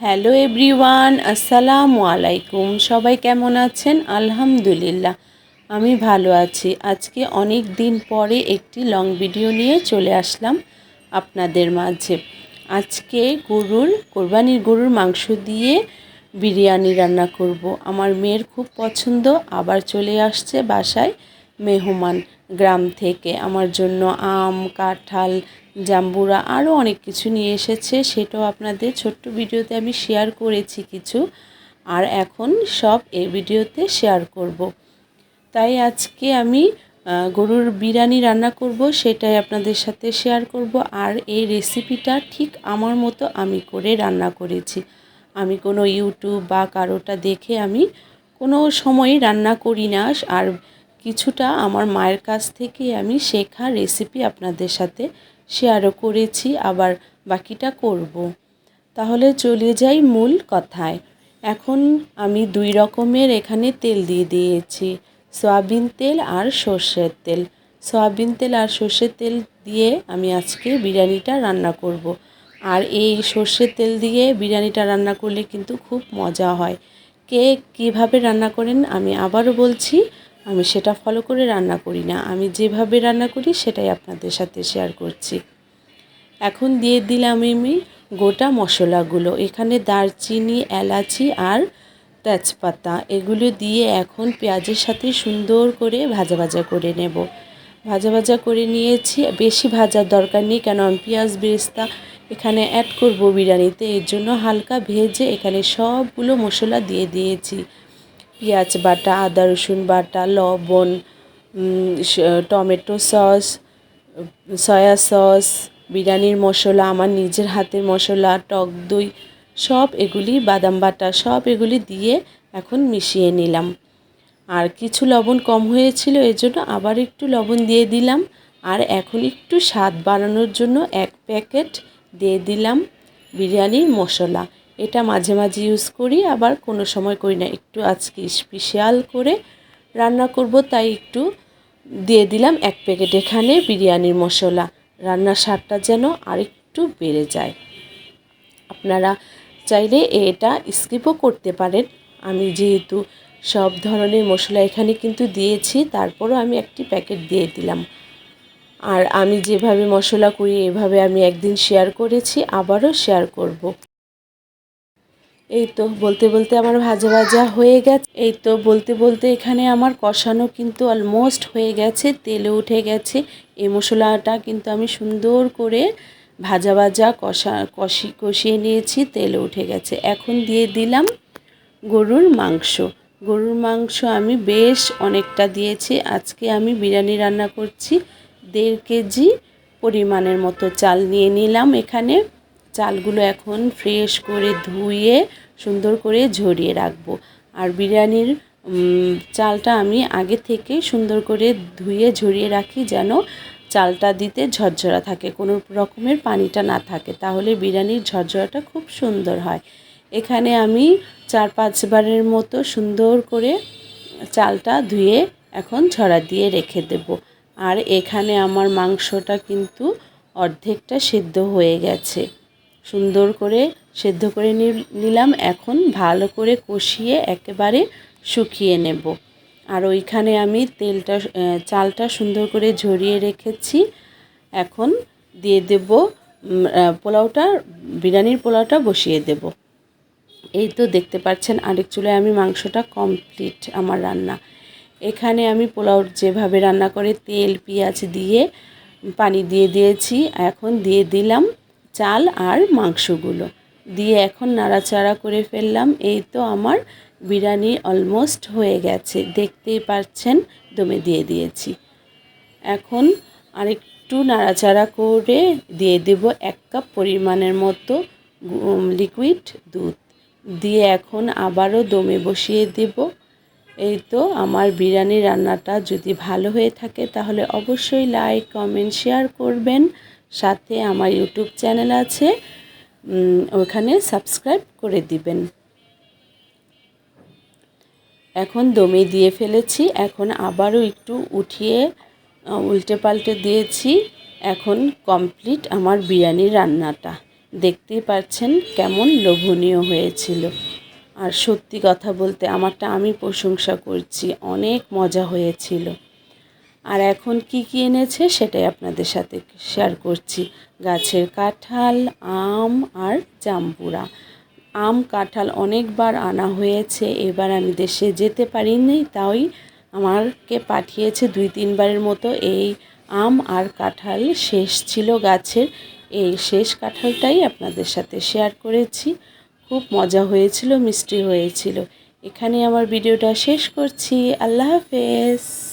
Hello everyone, আসসালামু আলাইকুম। সবাই কেমন আছেন? আলহামদুলিল্লাহ আমি ভালো আছি। আজকে অনেক দিন পরে একটি লং ভিডিও নিয়ে চলে আসলাম আপনাদের মাঝে। আজকে কোরবানির গরুর মাংস দিয়ে বিরিয়ানি রান্না করব। আমার মেয়ের খুব পছন্দ। আবার চলে আসছে বাসায় মেহমান গ্রাম থেকে। আমার জন্য আম, কাঁঠাল, জাম্বুরা আরও অনেক কিছু নিয়ে এসেছে। সেটাও আপনাদের ছোট্ট ভিডিওতে আমি শেয়ার করেছি কিছু, আর এখন সব এই ভিডিওতে শেয়ার করব। তাই আজকে আমি গরুর বিরিয়ানি রান্না করব, সেটাই আপনাদের সাথে শেয়ার করব। আর এই রেসিপিটা ঠিক আমার মতো আমি করে রান্না করেছি। আমি কোনো ইউটিউব বা কারোটা দেখে আমি কোনো সময়ই রান্না করি না। আর কিছুটা আমার মায়ের কাছ থেকে আমি শেখা রেসিপি আপনাদের সাথে শেয়ারও করেছি, আবার বাকিটা করব। তাহলে চলে যাই মূল কথায়। এখন আমি 2 রকমের এখানে তেল দিয়ে দিয়েছি, সয়াবিন তেল আর সর্ষের তেল। সয়াবিন তেল আর সর্ষের তেল দিয়ে আমি আজকে বিরিয়ানিটা রান্না করব। আর এই সর্ষের তেল দিয়ে বিরিয়ানিটা রান্না করলে কিন্তু খুব মজা হয়। কে কীভাবে রান্না করেন আমি আবারও বলছি, আমি সেটা ফলো করে রান্না করি না। আমি যেভাবে রান্না করি সেটাই আপনাদের সাথে শেয়ার করছি। এখন দিয়ে দিলাম আমি গোটা মশলাগুলো। এখানে দারচিনি, এলাচি আর তেজপাতা এগুলো দিয়ে এখন পেঁয়াজের সাথে সুন্দর করে ভাজা ভাজা করে নেব। ভাজা ভাজা করে নিয়েছি। বেশি ভাজার দরকার নেই, কেন আমি পেঁয়াজ বেরেস্তা এখানে অ্যাড করব বিরিয়ানিতে। এর জন্য হালকা ভেজে এখানে সবগুলো মশলা দিয়ে দিয়েছি। পেঁয়াজ বাটা, আদা রসুন বাটা, লবণ, টমেটো সস, সয়া সস, বিরিয়ানির মশলা, আমার নিজের হাতের মশলা, টক দই, সব এগুলি, বাদাম বাটা, সব এগুলি দিয়ে এখন মিশিয়ে নিলাম। আর কিছু লবণ কম হয়েছিল, এজন্য আবার একটু লবণ দিয়ে দিলাম। আর এখন একটু স্বাদ বাড়ানোর জন্য 1 প্যাকেট দিয়ে দিলাম বিরিয়ানির মশলা। এটা মাঝে মাঝে ইউজ করি, আবার কোনো সময় করি না। একটু আজকে স্পেশাল করে রান্না করব, তাই একটু দিয়ে দিলাম 1 প্যাকেট এখানে বিরিয়ানির মশলা। রান্নার স্বাদটা যেন আরেকটু বেড়ে যায়। আপনারা চাইলে এটা স্কিপও করতে পারেন। আমি যেহেতু সব ধরনের মশলা এখানে কিন্তু দিয়েছি, তারপরও আমি একটি প্যাকেট দিয়ে দিলাম। আর আমি যেভাবে মশলা করি এভাবে আমি একদিন শেয়ার করেছি, আবারও শেয়ার করব। এই তো বলতে বলতে আমার ভাজা ভাজা হয়ে গেছে। এই তো বলতে বলতে এখানে আমার কষানো কিন্তু অলমোস্ট হয়ে গেছে, তেলে উঠে গেছে। এই মশলাটা কিন্তু আমি সুন্দর করে ভাজা ভাজা কষিয়ে নিয়েছি, তেলে উঠে গেছে। এখন দিয়ে দিলাম গরুর মাংস। গরুর মাংস আমি বেশ অনেকটা দিয়েছি। আজকে আমি বিরিয়ানি রান্না করছি। 1.5 কেজি পরিমাণের মতো চাল নিয়ে নিলাম এখানে। চালগুলো এখন ফ্রেশ করে ধুয়ে সুন্দর করে ঝরিয়ে রাখবো। আর বিরিয়ানির চালটা আমি আগে থেকে সুন্দর করে ধুয়ে ঝরিয়ে রাখি, যেন চালটা দিতে ঝরঝরা থাকে, কোনো রকমের পানিটা না থাকে, তাহলে বিরিয়ানির ঝরঝরাটা খুব সুন্দর হয়। এখানে আমি 4-5 বারের মতো সুন্দর করে চালটা ধুয়ে এখন ঝরা দিয়ে রেখে দেব। আর এখানে আমার মাংসটা কিন্তু অর্ধেকটা সেদ্ধ হয়ে গেছে। সুন্দর করে সেদ্ধ করে নিলাম। এখন ভালো করে কষিয়ে একেবারে শুকিয়ে নেব। আর ওইখানে আমি চালটা সুন্দর করে ঝরিয়ে রেখেছি। এখন দিয়ে দেব বিরিয়ানির পোলাওটা বসিয়ে দেব। এই তো দেখতে পাচ্ছেন আরেক চুলায় আমি মাংসটা কমপ্লিট আমার রান্না। এখানে আমি পোলাও যেভাবে রান্না করে তেল পেঁয়াজ দিয়ে পানি দিয়ে দিয়েছি। এখন দিয়ে দিলাম চাল আর মাংসগুলো দিয়ে এখন নাড়াচাড়া করে ফেললাম। এই তো আমার বিরিয়ানি অলমোস্ট হয়ে গেছে, দেখতেই পাচ্ছেন দমে দিয়ে দিয়েছি। এখন আরেকটু নাড়াচাড়া করে দিয়ে দেব 1 কাপ পরিমাণের মতো লিকুইড দুধ দিয়ে এখন আবারও দমে বসিয়ে দেব। এই তো আমার বিরিয়ানি রান্নাটা যদি ভালো হয়ে থাকে তাহলে অবশ্যই লাইক কমেন্ট শেয়ার করবেন। সাথে আমার ইউটিউব চ্যানেল আছে, ওখানে সাবস্ক্রাইব করে দিবেন। এখন দমে দিয়ে ফেলেছি। এখন আবারও একটু উঠিয়ে উল্টে পাল্টে দিয়েছি। এখন কমপ্লিট আমার বিরিয়ানির রান্নাটা। দেখতেই পাচ্ছেন কেমন লোভনীয় হয়েছিল। আর সত্যি কথা বলতে আমারটা আমি প্রশংসা করছি, অনেক মজা হয়েছিল। আর এখন কি কি এনেছে সেটাই আপনাদের সাথে শেয়ার করছি। গাছের কাঁঠাল, আম আর জাম্বুরা। আম কাঁঠাল অনেকবার আনা হয়েছে, এবার আমি দেশে যেতে পারিনি, তাই আমাকে পাঠিয়েছে 2-3 বারের মতো। এই আম আর কাঁঠাল শেষ ছিল গাছের, এই শেষ কাঁঠালটাই আপনাদের সাথে শেয়ার করেছি। খুব মজা হয়েছিল, মিষ্টি হয়েছিল। এখানে আমার ভিডিওটা শেষ করছি। আল্লাহ হাফেজ।